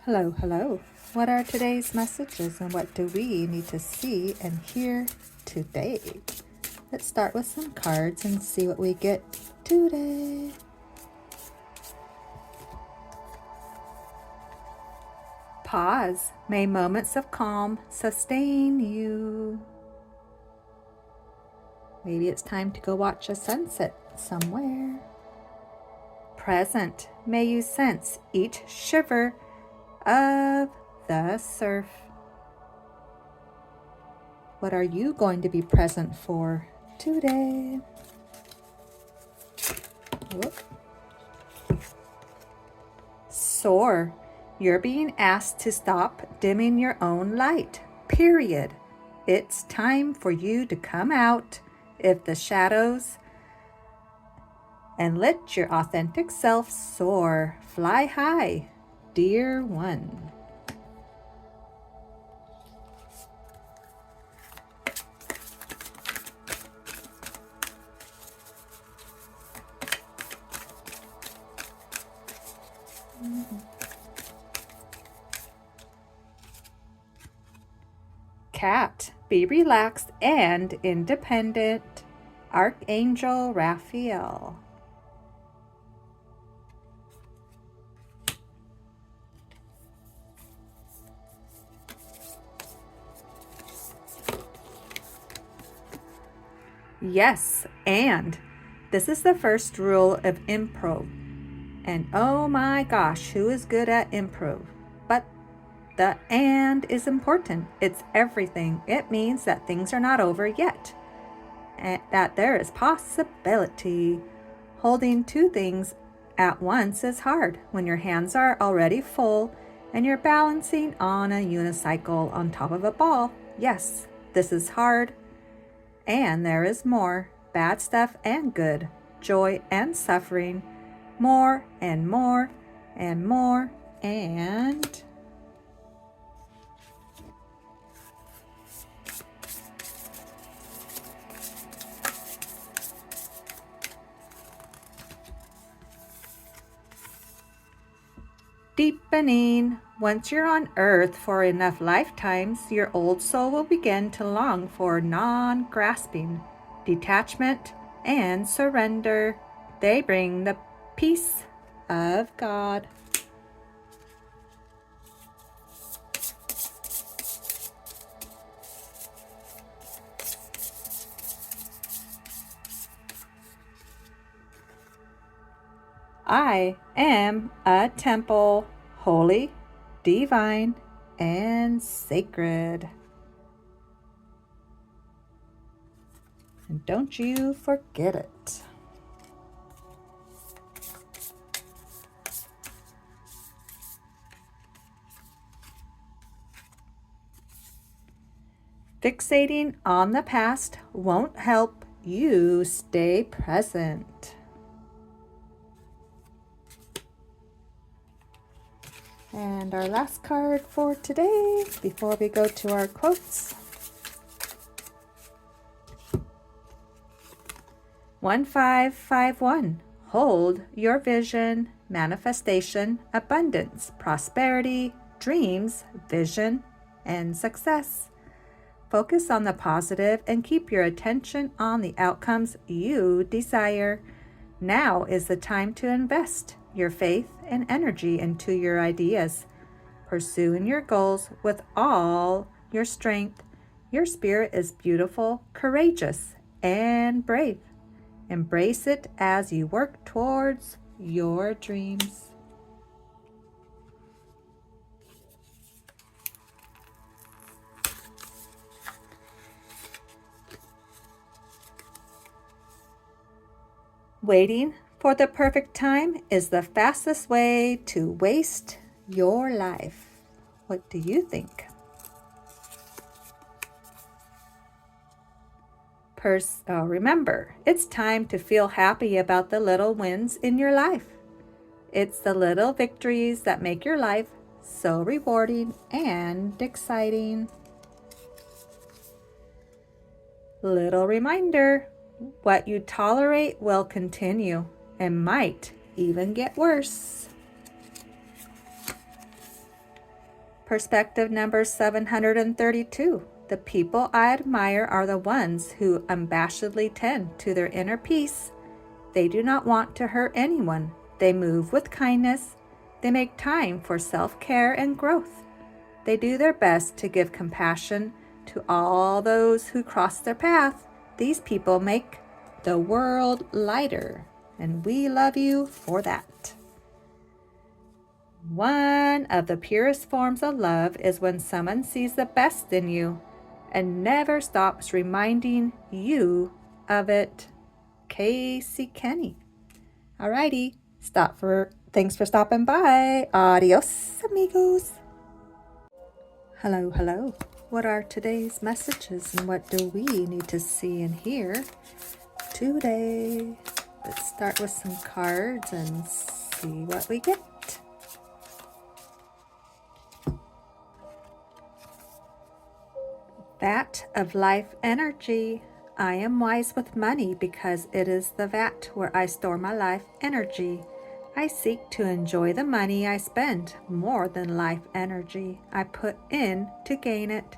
Hello, hello. What are today's messages and what do we need to see and hear today? Let's start with some cards and see what we get today. Pause. May moments of calm sustain you. Maybe it's time to go watch a sunset somewhere. Present. May you sense each shiver of the surf. What are you going to be present for today? Whoop. Soar. You're being asked to stop dimming your own light. Period. It's time for you to come out of the shadows and let your authentic self soar. Fly high, dear one. Cat, be relaxed and independent. Archangel Raphael. Yes, and this is the first rule of improv. And oh my gosh, who is good at improv? But the and is important. It's everything. It means that things are not over yet, and that there is possibility. Holding two things at once is hard when your hands are already full and you're balancing on a unicycle on top of a ball. Yes, this is hard. And there is more, bad stuff and good, joy and suffering, more and more and more and deepening. Once you're on earth for enough lifetimes, your old soul will begin to long for non-grasping, detachment, and surrender. They bring the peace of God. I am a temple, holy, divine, and sacred. And don't you forget it. Fixating on the past won't help you stay present. And our last card for today, before we go to our quotes. 1551. Hold your vision, manifestation, abundance, prosperity, dreams, vision, and success. Focus on the positive and keep your attention on the outcomes you desire. Now is the time to invest your faith and energy into your ideas. Pursuing your goals with all your strength. Your spirit is beautiful, courageous, and brave. Embrace it as you work towards your dreams. Waiting for the perfect time is the fastest way to waste your life. What do you think? Remember, it's time to feel happy about the little wins in your life. It's the little victories that make your life so rewarding and exciting. Little reminder, what you tolerate will continue and might even get worse. Perspective number 732. The people I admire are the ones who unabashedly tend to their inner peace. They do not want to hurt anyone. They move with kindness. They make time for self-care and growth. They do their best to give compassion to all those who cross their path. These people make the world lighter, and we love you for that. One of the purest forms of love is when someone sees the best in you and never stops reminding you of it. Casey Kenny. Alrighty, thanks for stopping by. Adios, amigos. Hello. What are today's messages and what do we need to see and hear today? Let's start with some cards and see what we get. Vat of life energy. I am wise with money because it is the vat where I store my life energy. I seek to enjoy the money I spend more than life energy I put in to gain it.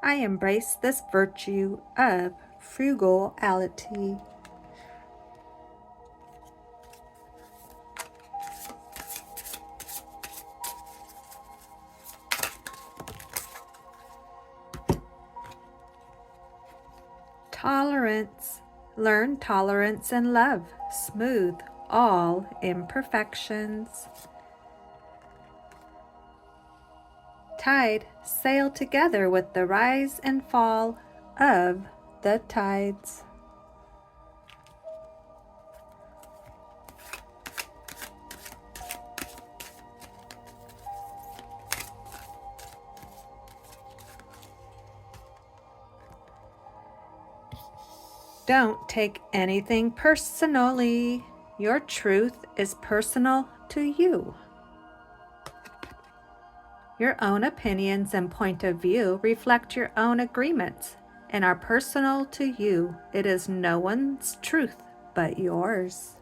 I embrace this virtue of frugality. Tolerance. Learn tolerance and love. Smooth all imperfections. Tide. Sail together with the rise and fall of the tides. Don't take anything personally. Your truth is personal to you. Your own opinions and point of view reflect your own agreements and are personal to you. It is no one's truth but yours.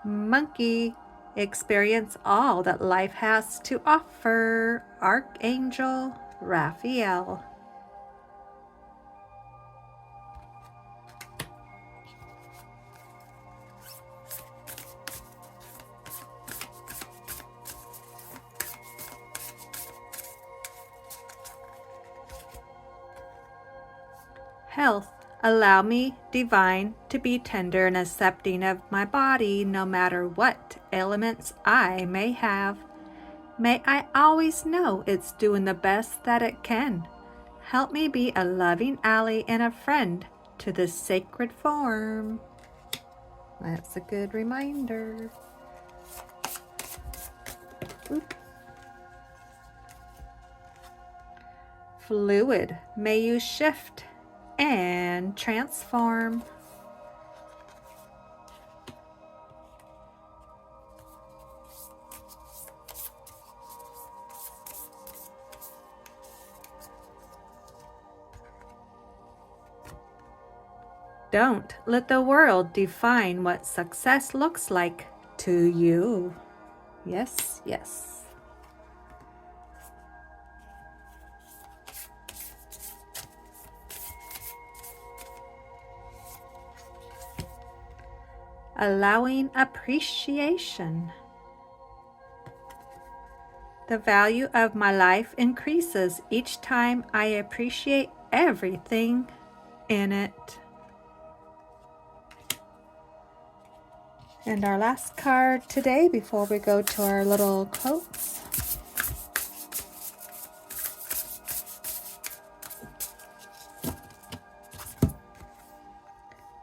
Monkey. Experience all that life has to offer. Archangel Raphael. Health. Allow me, divine, to be tender and accepting of my body, no matter what ailments I may have. May I always know it's doing the best that it can. Help me be a loving ally and a friend to this sacred form. That's a good reminder. Oop. Fluid. May you shift and transform. Don't let the world define what success looks like to you. Yes. Allowing appreciation. The value of my life increases each time I appreciate everything in it. And our last card today before we go to our little quotes.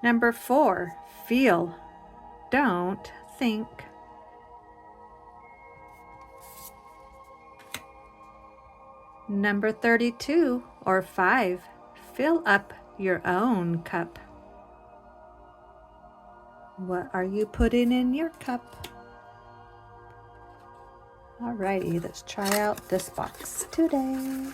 Number 4, feel. Don't think. Number 32 or 5, fill up your own cup. What are you putting in your cup? Alrighty, let's try out this box today.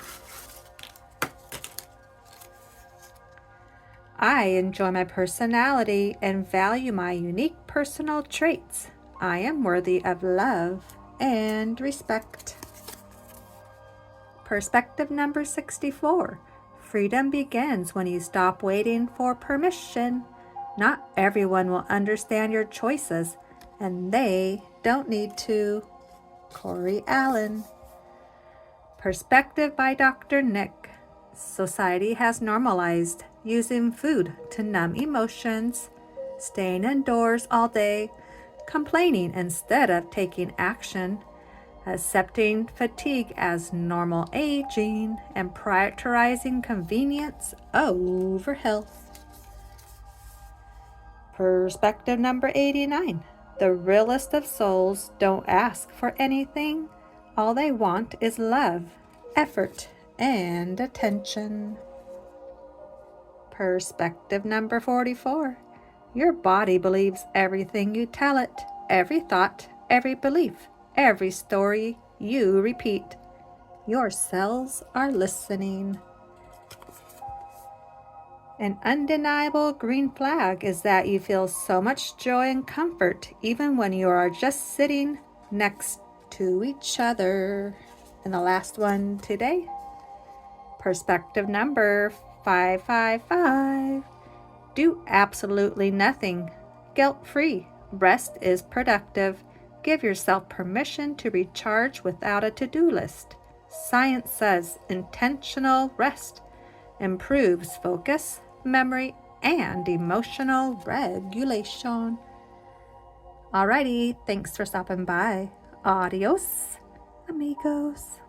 I enjoy my personality and value my unique personal traits. I am worthy of love and respect. Perspective number 64. Freedom begins when you stop waiting for permission. Not everyone will understand your choices, and they don't need to. Corey Allen. Perspective by Dr. Nick. Society has normalized using food to numb emotions, staying indoors all day, complaining instead of taking action, accepting fatigue as normal aging, and prioritizing convenience over health. Perspective number 89. The realest of souls don't ask for anything. All they want is love, effort, and attention. Perspective number 44. Your body believes everything you tell it, every thought, every belief, every story you repeat. Your cells are listening. An undeniable green flag is that you feel so much joy and comfort even when you are just sitting next to each other. And the last one today, perspective number 555. Do absolutely nothing. Guilt-free. Rest is productive. Give yourself permission to recharge without a to-do list. Science says intentional rest improves focus, memory, and emotional regulation. Alrighty, thanks for stopping by. Adios, amigos.